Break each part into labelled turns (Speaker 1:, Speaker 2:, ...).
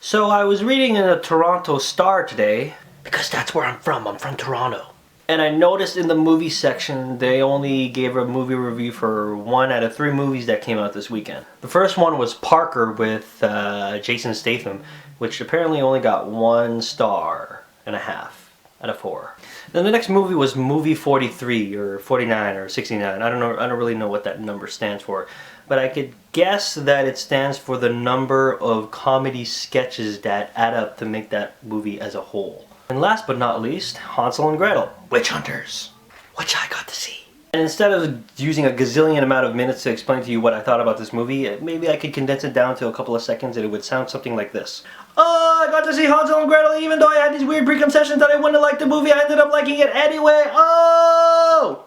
Speaker 1: So I was reading in the Toronto Star today, because that's where I'm from Toronto. And I noticed in the movie section, they only gave a movie review for 1 out of 3 movies that came out this weekend. The first one was Parker with Jason Statham, which apparently only got 1.5 stars out of 4. Then the next movie was Movie 43 or 49 or 69. I don't know. I don't really know what that number stands for, but I could guess that it stands for the number of comedy sketches that add up to make that movie as a whole. And last but not least, Hansel and Gretel, Witch Hunters, which I got to see. And instead of using a gazillion amount of minutes to explain to you what I thought about this movie, maybe I could condense it down to a couple of seconds and it would sound something like this. Oh, I got to see Hansel and Gretel even though I had these weird preconceptions that I wouldn't have liked the movie. I ended up liking it anyway. Oh!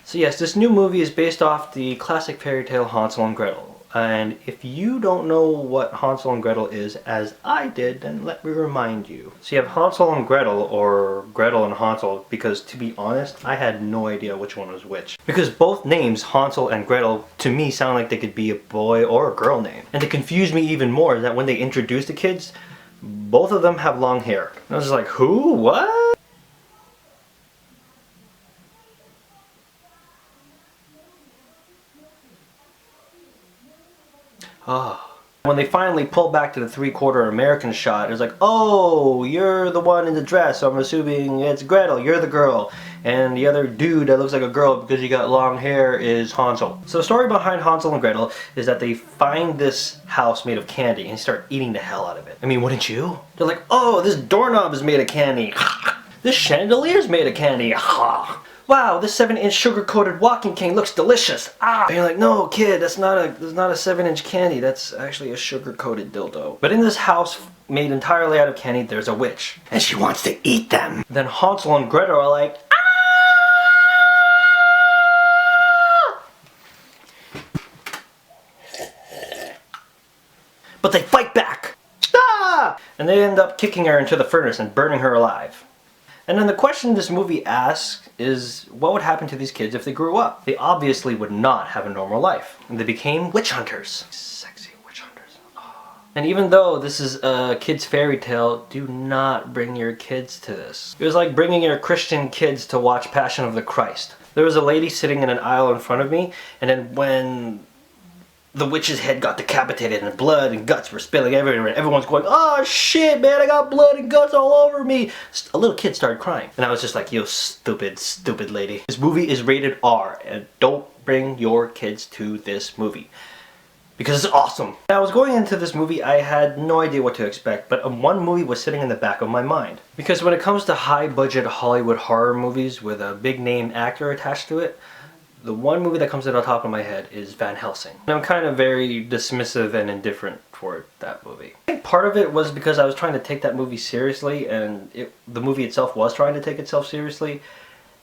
Speaker 1: So yes, this new movie is based off the classic fairy tale Hansel and Gretel. And if you don't know what Hansel and Gretel is, as I did, then let me remind you. So you have Hansel and Gretel, or Gretel and Hansel, because to be honest, I had no idea which one was which. Because both names, Hansel and Gretel, to me sound like they could be a boy or a girl name. And to confuse me even more is that when they introduce the kids, both of them have long hair. And I was just like, who? What? Oh. When they finally pulled back to the 3/4 American shot, it was like, oh, you're the one in the dress, so I'm assuming it's Gretel, you're the girl. And the other dude that looks like a girl because he got long hair is Hansel. So the story behind Hansel and Gretel is that they find this house made of candy and start eating the hell out of it. I mean, wouldn't you? They're like, oh, this doorknob is made of candy. This chandelier is made of candy. Wow, this 7-inch sugar-coated walking cane looks delicious. Ah! And you're like, no, kid, that's not a 7-inch candy. That's actually a sugar-coated dildo. But in this house made entirely out of candy, there's a witch, and she wants to eat them. Then Hansel and Gretel are like, ah! But they fight back. Ah! And they end up kicking her into the furnace and burning her alive. And then the question this movie asks is, what would happen to these kids if they grew up? They obviously would not have a normal life. And they became witch hunters. Sexy witch hunters. Oh. And even though this is a kid's fairy tale, do not bring your kids to this. It was like bringing your Christian kids to watch Passion of the Christ. There was a lady sitting in an aisle in front of me, and then when the witch's head got decapitated and blood and guts were spilling everywhere and everyone's going, oh shit man, I got blood and guts all over me. A little kid started crying and I was just like, yo, stupid lady. This movie is rated R and don't bring your kids to this movie because it's awesome. When I was going into this movie, I had no idea what to expect, but one movie was sitting in the back of my mind. Because when it comes to high budget Hollywood horror movies with a big name actor attached to it, the one movie that comes to the top of my head is Van Helsing. And I'm kind of very dismissive and indifferent toward that movie. I think part of it was because I was trying to take that movie seriously, and the movie itself was trying to take itself seriously,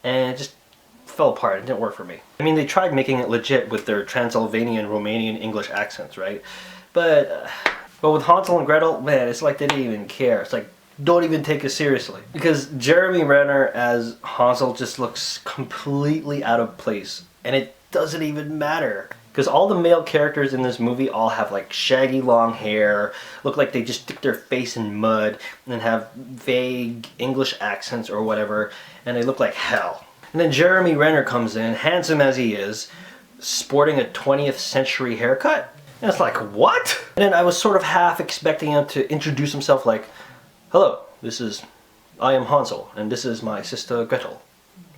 Speaker 1: and it just fell apart. It didn't work for me. I mean, they tried making it legit with their Transylvanian, Romanian, English accents, right? But with Hansel and Gretel, man, it's like they didn't even care. It's like, don't even take it seriously. Because Jeremy Renner as Hansel just looks completely out of place. And it doesn't even matter. Because all the male characters in this movie all have like shaggy long hair, look like they just stick their face in mud, and then have vague English accents or whatever, and they look like hell. And then Jeremy Renner comes in, handsome as he is, sporting a 20th century haircut. And it's like, what? And then I was sort of half expecting him to introduce himself like, hello, I am Hansel, and this is my sister Gretel.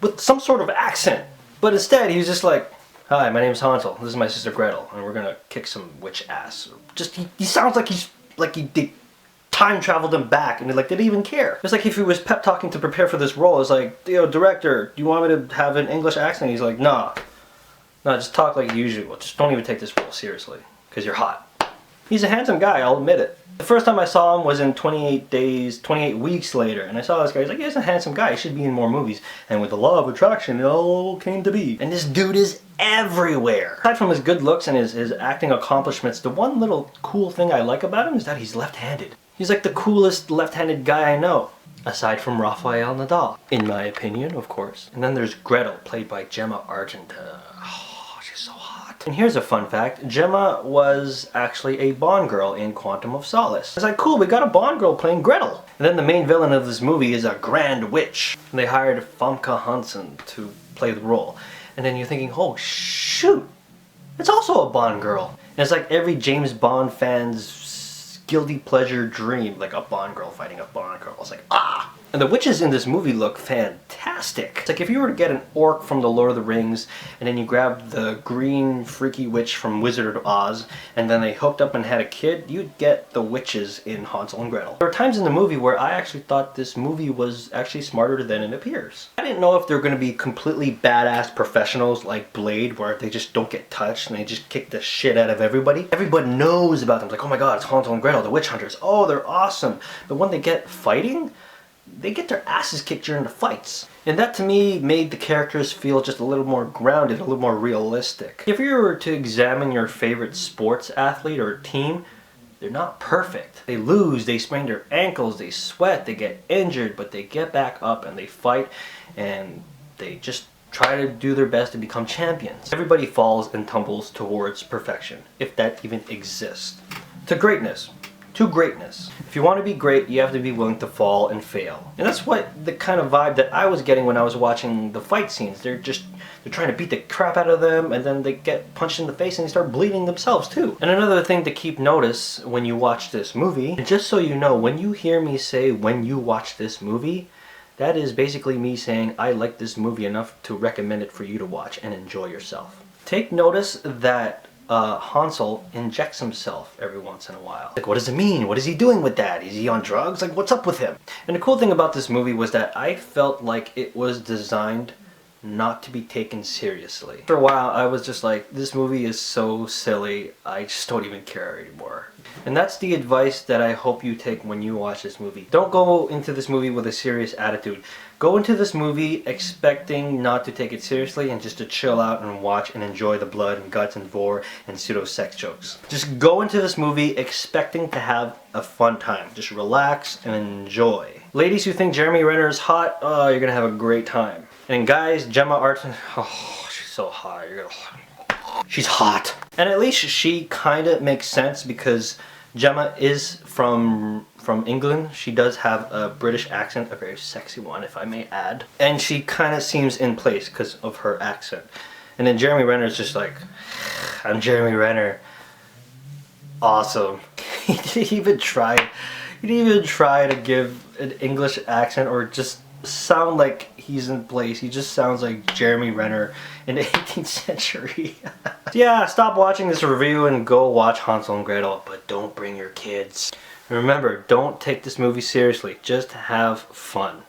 Speaker 1: With some sort of accent. But instead, he was just like, hi, my name's Hansel, this is my sister Gretel, and we're gonna kick some witch ass. Just, he sounds like he time traveled him back, and didn't even care. It's like if he was pep talking to prepare for this role, it's like, yo, director, do you want me to have an English accent? He's like, nah, just talk like usual, just don't even take this role seriously, because you're hot. He's a handsome guy, I'll admit it. The first time I saw him was in 28 weeks later, and I saw this guy, he's like, yeah, he's a handsome guy, he should be in more movies. And with the law of attraction, it all came to be. And this dude is everywhere. Aside from his good looks and his acting accomplishments, the one little cool thing I like about him is that he's left-handed. He's like the coolest left-handed guy I know. Aside from Rafael Nadal, in my opinion, of course. And then there's Gretel, played by Gemma Argent. Oh, she's so hot. And here's a fun fact, Gemma was actually a Bond girl in Quantum of Solace. It's like, cool, we got a Bond girl playing Gretel. And then the main villain of this movie is a grand witch. And they hired Famke Hansen to play the role. And then you're thinking, oh shoot, it's also a Bond girl. And it's like every James Bond fan's guilty pleasure dream, like a Bond girl fighting a Bond girl. It's like, ah! And the witches in this movie look fantastic. It's like if you were to get an orc from the Lord of the Rings, and then you grabbed the green freaky witch from Wizard of Oz, and then they hooked up and had a kid, you'd get the witches in Hansel and Gretel. There are times in the movie where I actually thought this movie was actually smarter than it appears. I didn't know if they're going to be completely badass professionals like Blade, where they just don't get touched and they just kick the shit out of everybody. Everybody knows about them. It's like, oh my god, it's Hansel and Gretel, the witch hunters. Oh, they're awesome. But when they get fighting, they get their asses kicked during the fights. And that to me made the characters feel just a little more grounded, a little more realistic. If you were to examine your favorite sports athlete or team, they're not perfect. They lose, they sprain their ankles, they sweat, they get injured, but they get back up and they fight and they just try to do their best to become champions. Everybody falls and tumbles towards perfection, if that even exists. To greatness. To greatness. If you want to be great, you have to be willing to fall and fail. And that's what the kind of vibe that I was getting when I was watching the fight scenes. They're trying to beat the crap out of them, and then they get punched in the face and they start bleeding themselves too. And another thing to keep notice when you watch this movie, and just so you know, when you hear me say when you watch this movie, that is basically me saying I like this movie enough to recommend it for you to watch and enjoy yourself. Take notice that Hansel injects himself every once in a while. Like, what does it mean? What is he doing with that? Is he on drugs? Like, what's up with him? And the cool thing about this movie was that I felt like it was designed not to be taken seriously. After a while, I was just like, this movie is so silly, I just don't even care anymore. And that's the advice that I hope you take when you watch this movie. Don't go into this movie with a serious attitude. Go into this movie expecting not to take it seriously and just to chill out and watch and enjoy the blood and guts and gore and pseudo sex jokes. Just go into this movie expecting to have a fun time. Just relax and enjoy. Ladies who think Jeremy Renner is hot, oh, you're gonna have a great time. And guys, Gemma Arterton, oh, she's so hot. She's hot. And at least she kind of makes sense because Gemma is from England. She does have a British accent, a very sexy one if I may add. And she kind of seems in place because of her accent. And then Jeremy Renner is just like, I'm Jeremy Renner. Awesome. He didn't even try to give an English accent or just sound like he's in place. He just sounds like Jeremy Renner in the 18th century. Yeah, stop watching this review and go watch Hansel and Gretel, but don't bring your kids. And remember, don't take this movie seriously. Just have fun.